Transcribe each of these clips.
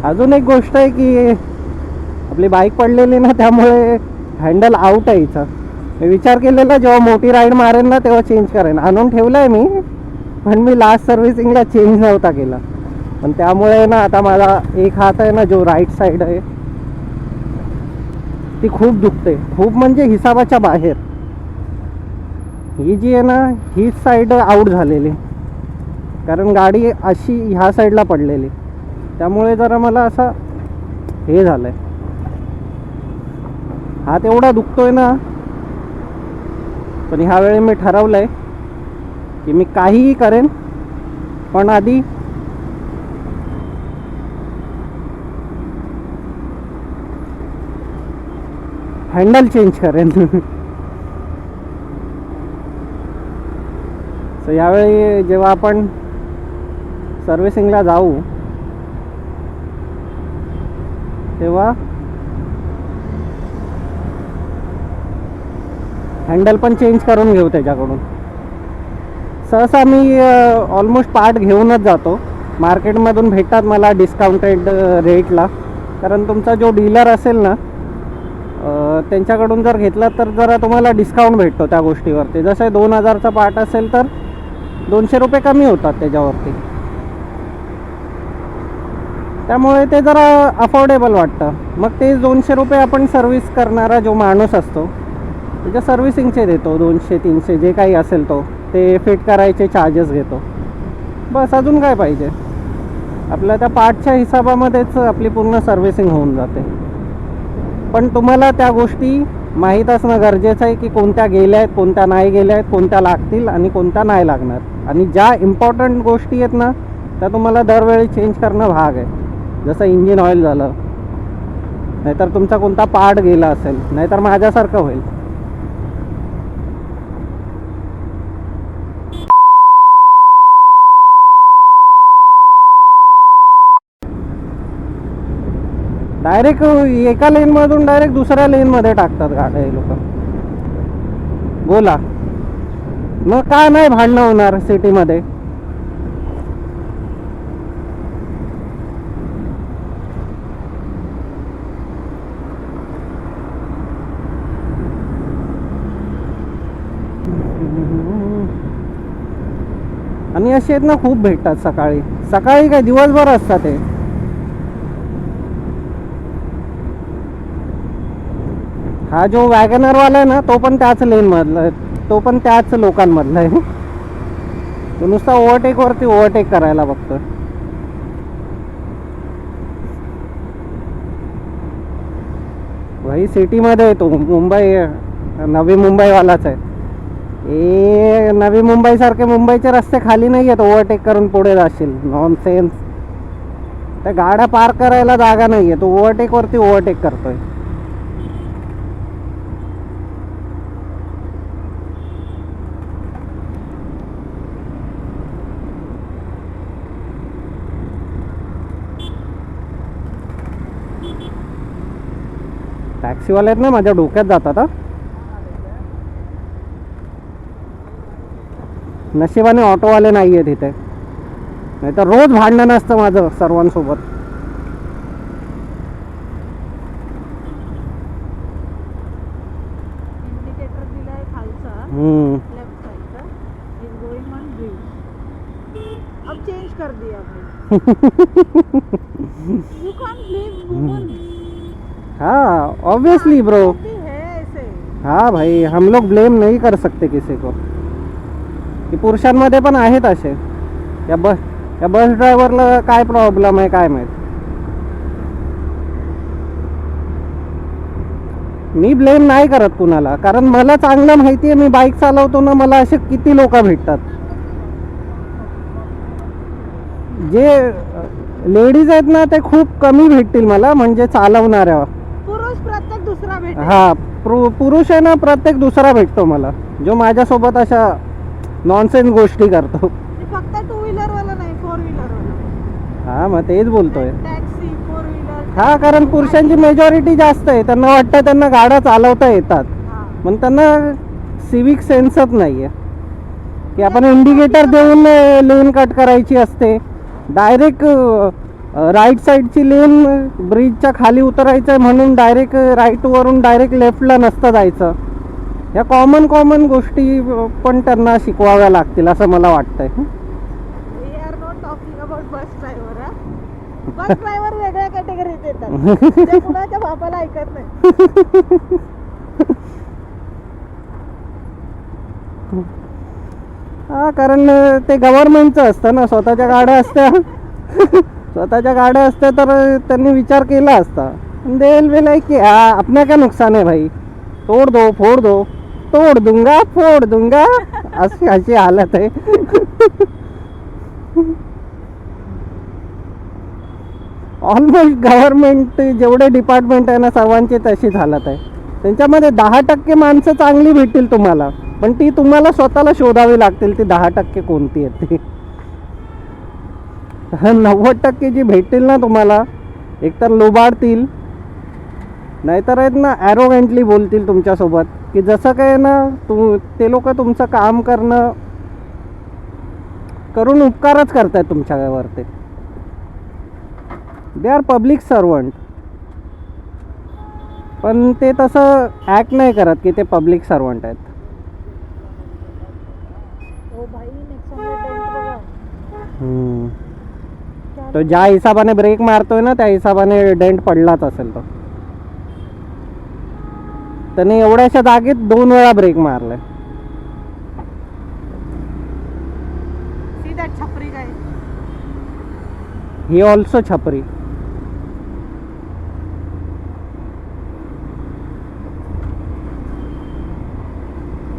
अजून एक गोष्ट आहे की आपली बाईक पडलेली ना, त्यामुळे हँडल आउट आहे हिचा. मी विचार केलेला जेव्हा मोठी राईड मारेन ना तेव्हा चेंज करेन. आणून ठेवलं आहे मी, पण मी लास्ट सर्व्हिसिंगला चेंज नव्हता केला. पण त्यामुळे ना आता माझा एक हात आहे ना, जो राईट साईड आहे ती खूप दुखते. खूप म्हणजे हिसाबाच्या बाहेर. ही जी आहे ना, हीच साईड आउट झालेली, कारण गाडी अशी ह्या साईडला पडलेली. त्यामुळे जरा मला असं हे झालं आहे. हात एवढा दुखतोय ना. पण ह्यावेळी मी ठरवलं आहे की मी काहीही करेन, पण आधी हँडल चेंज करेन. सो यावेळी जेव्हा आपण सर्व्हिसिंगला जाऊ तेव्हा हँडल पण चेंज करून घेऊ त्याच्याकडून. सहसा मी ऑलमोस्ट पार्ट घेऊनच जातो. मार्केटमधून भेटतात मला डिस्काउंटेड रेटला. कारण तुमचा जो डीलर असेल ना, त्यांच्याकडून जर घेतला तर जरा तुम्हाला डिस्काउंट भेटतो त्या गोष्टीवरती. जसं 2000चा पार्ट असेल तर 200 रुपये कमी होतात त्याच्यावरती. त्यामुळे ते जरा अफोर्डेबल वाटतं. मग ते 200 रुपये आपण सर्व्हिस करणारा जो माणूस असतो त्याच्या सर्व्हिसिंगचे देतो. 200-300 जे काही असेल तो ते फिट करायचे चार्जेस घेतो. बस, अजून काय पाहिजे. आपल्या त्या पार्टच्या हिसाबामध्येच आपली पूर्ण सर्व्हिसिंग होऊन जाते. पण तुम्हाला त्या गोष्टी माहीत असणं गरजेचं आहे की कोणत्या गेल्या आहेत, कोणत्या नाही गेल्या आहेत, कोणत्या लागतील आणि कोणत्या नाही लागणार. आणि ज्या इम्पॉर्टंट गोष्टी आहेत ना, त्या तुम्हाला दरवेळी चेंज करणं भाग आहे. जसं इंजिन ऑइल झालं, नाहीतर तुमचा कोणता पार्ट गेला असेल, नाहीतर माझ्यासारखं होईल. डायरेक्ट एका लेनमधून डायरेक्ट दुसऱ्या लेनमध्ये टाकतात गाड्या हे लोक. बोला मग काय नाही भांडणं होणार सिटीमध्ये. आणि असे आहेत ना, खूप भेटतात सकाळी सकाळी. काय दिवसभर असतात ते. हा जो वॅगनरवाला आहे ना, तो पण त्याच लेनमधला आहे, तो पण त्याच लोकांमधला आहे. तो नुसता ओव्हरटेकवरती ओव्हरटेक करायला बघतो. भाई सिटीमध्ये येतो. मुंबई नवी मुंबईवालाच आहे. ए नवी मुंबईसारखे मुंबईचे रस्ते खाली नाही आहेत ओव्हरटेक करून पुढे जाशील. नॉनसेन्स. त्या गाड्या पार्क करायला जागा नाही आहे, तो ओव्हरटेकवरती ओव्हरटेक करतोय. टॅक्सीवाले आहेत ना, माझ्या डोक्यात जातात. नशिबाने ऑटोवाले नाही आहेत इथे, नाही तर रोज भांडण असतं माझं सर्वांसोबत. हाँ ऑब्वियसली ब्रो. हाँ भाई, हम लोग ब्लेम नहीं कर सकते किसी को. की पुरुषांमध्ये पण आहेत असे. या बस ड्रायव्हरला काय प्रॉब्लेम आहे काय माहित. मी ब्लेम नाही करत कुणाला, कारण मला चांगलं माहिती आहे. मी बाईक चालवतो ना, मला असे किती लोक भेटतात. जे लेडीज आहेत ना, ते खूप कमी भेटतील मला, म्हणजे चालवणाऱ्या. पुरुष प्रत्येक दुसरा भेटतो. हा पुरुष आहे ना, प्रत्येक दुसरा भेटतो मला, जो माझ्यासोबत अशा नॉनसेन्स गोष्टी करतो. फक्त 2 व्हीलर वाला नाही, 4 व्हीलर वाला. हा मग तेच बोलतोय. Taxi, 4 wheeler. हा, कारण पुरुषांची मेजॉरिटी जास्त आहे. त्यांना वाटतं त्यांना गाड्या चालवता येतात, पण त्यांना सिविक सेन्सच नाही आहे की आपण इंडिकेटर देऊन लेन कट करायची असते. डायरेक्ट राईट साईडची लेन ब्रिजच्या खाली उतरायचं आहे म्हणून डायरेक्ट राईटवरून डायरेक्ट लेफ्टला नसतं जायचं. या कॉमन गोष्टी पण त्यांना शिकवाव्या लागतील असं मला वाटतंय. We are not talking about bus driver. Bus driver वेगळ्या कॅटेगरीत येतात, ते कुणाच्या बापाला ऐकत नाही. हा, कारण ते गव्हर्नमेंटचं असतं ना, स्वतःच्या गाड्या असत्या स्वतःच्या गाड्या असत्या तर त्यांनी विचार केला असता. दे विल लाईक की अपना क्या नुकसान है भाई, तोड़ दो फोड़ दो, तोड़ दूंगा फोड़ दूंगा, अशी हालत आहे. ऑलमोस्ट गव्हर्नमेंट जेवढे डिपार्टमेंट आहे ना सर्वांची तशीच हालत आहे. त्यांच्यामध्ये 10% माणसं चांगली भेटतील तुम्हाला, पण ती तुम्हाला स्वतःला शोधावी लागतील ती 10% कोणती आहेत ती. 90% जी भेटतील ना तुम्हाला, एकतर लुबाडतील, नाहीतर आहेत ना ॲरोगंटली बोलतील तुमच्यासोबत की जसं काय ना ते लोक तुमचं काम करून उपकारच करतायत तुमच्यावरती. दे आर पब्लिक सर्वंट, पण ते तसं ॲक्ट नाही करत की ते पब्लिक सर्वंट आहेत. ओ भाई नेक्स्ट बघा. तो ज्या हिसाबाने ब्रेक मारतोय ना त्या हिसाबाने डेंट पडलाच असेल तो. त्याने एवढ्याशा जागेत 2 वेळा ब्रेक मारलाय. सी दॅट छपरी गाय. ही ऑल्सो छपरी.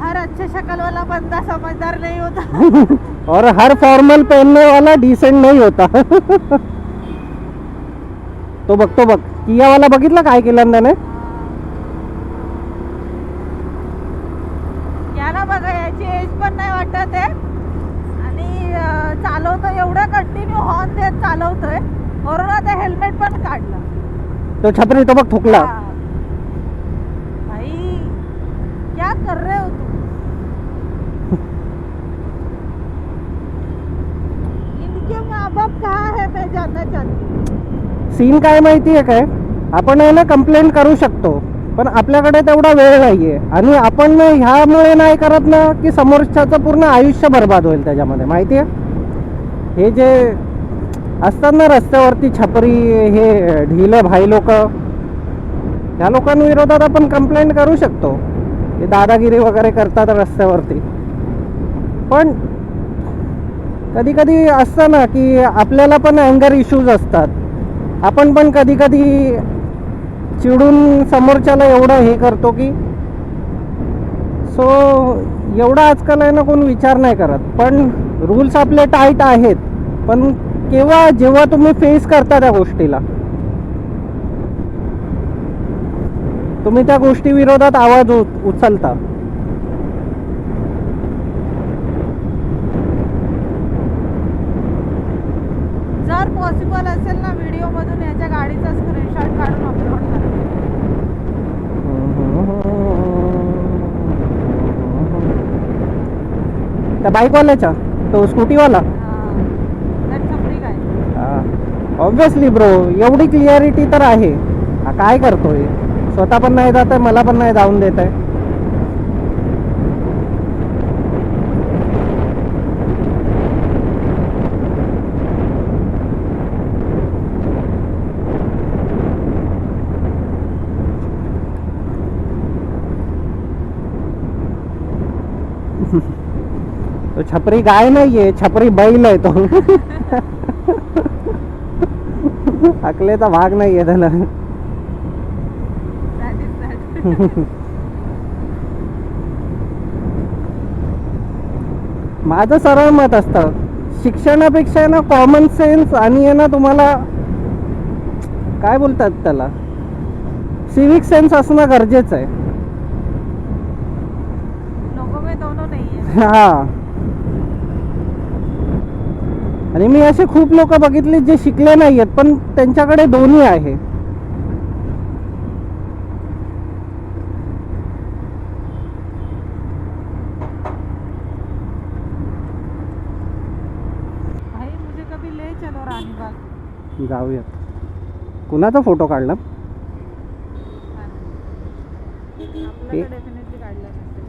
हर अच्छे शक्ल वाला बंदा समझदार नहीं होता. और हर फॉर्मल पहनने वाला डिसेंट नहीं होता. तो बघ किया वाला बघितलं काय केलं त्याने. याला बघा, याची एज पण नाही वाटत आहे आणि चालवतो एवढं कंटिन्यू हॉर्न देत चालवतोय, वरून आता हेल्मेट पण काढलं. तो छपरी तो बघ ठोकला. हाँ. भाई क्या कर रहे हो तुम? इनके माँ बाप कहाँ है मैं जानना चाहती हूँ. सीन काय माहिती आहे काय, आपण आहे ना कंप्लेंट करू शकतो, पण आपल्याकडे तेवढा वेळ नाहीये. आणि आपण ह्यामुळे नाही करत ना की समोरच्याचं पूर्ण आयुष्य बर्बाद होईल त्याच्यामध्ये. माहिती आहे, हे जे असतात ना रस्त्यावरती छपरी, हे ढिले भाई लोक, ह्या लोकांविरोधात आपण कंप्लेंट करू शकतो. हे दादागिरी वगैरे करतात रस्त्यावरती. पण कधी कधी असतं ना की आपल्याला पण अँगर इश्यूज असतात. आपण पण कधी कधी चिडून समोरच्याला एवढं हे करतो की सो एवढा आजकाल आहे ना कोण विचार नाही करत. पण रूल्स आपले टाईट आहेत, पण जेव्हा तुम्ही फेस करता त्या गोष्टीला, तुम्ही त्या गोष्टी विरोधात आवाज उचलता. जर पॉसिबल असेल ना व्हिडिओ मधून याच्या गाडीचा स्क्रीनशॉट काढून अपलोड करा. त्या बाईकवाल्याच्या, तो स्कूटीवाला. छपरी काय ऑब्विसली ब्रो, एवढी क्लिअरिटी तर आहे. हा काय करतोय, स्वतः पण नाही जात आहे, मला पण नाही जाऊन देत आहे. तो छपरी गाय नाहीये, छपरी बैल आहे तो. अकलेचा भाग नाहीये त्याला. माझं सरळ मत असतं, शिक्षणापेक्षा ना कॉमन सेन्स आणि आहे ना तुम्हाला काय बोलतात त्याला, सिविक सेन्स असणं गरजेचं आहे. लोगों में दोनों नहीं है. हा, आणि मी असे खूप लोक बघितले जे शिकले नाही आहेत पण त्यांच्याकडे दोन्ही आहे. भाई मुझे कभी ले चलो रानीबाग. जाऊयात. कुणाचा फोटो काढला? आपल्याला डेफिनेटली काढला नसेल.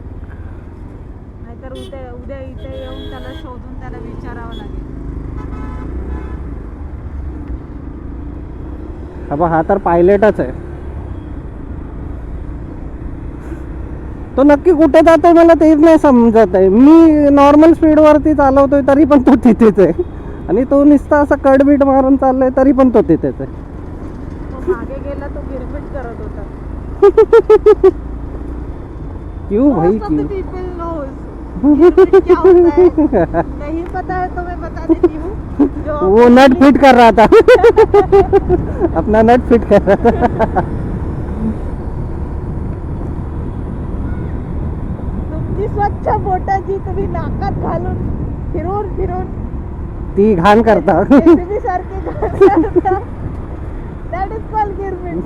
नाहीतर उद्या उद्या इथे येऊन त्याला शोधून त्याला विचारावं लागेल. हा तर पायलटच आहे. तो नक्की कुठे जातोय मला तेच नाही समजत आहे. मी नॉर्मल स्पीडवरती चालवतोय तरी पण तो तिथेच आहे, आणि तो नुसता असा कडबीट मारून चाललाय तरी पण तो तिथेच आहे. तो मागे गेला, तो गिरमिट करत होता. क्यों भाई Most of the क्यों? people knows गिरमिट क्या होता है. नहीं पता है तो मैं बता देती हूँ. जो वो नट फिट कर रहा था. अपना नट फिट कर रहा था. तुमची स्वच्छ बोटं जी तुम्ही नाकात घालून फिरून फिरून ती घाण करता. JCB सारखी करता. That is called girmit.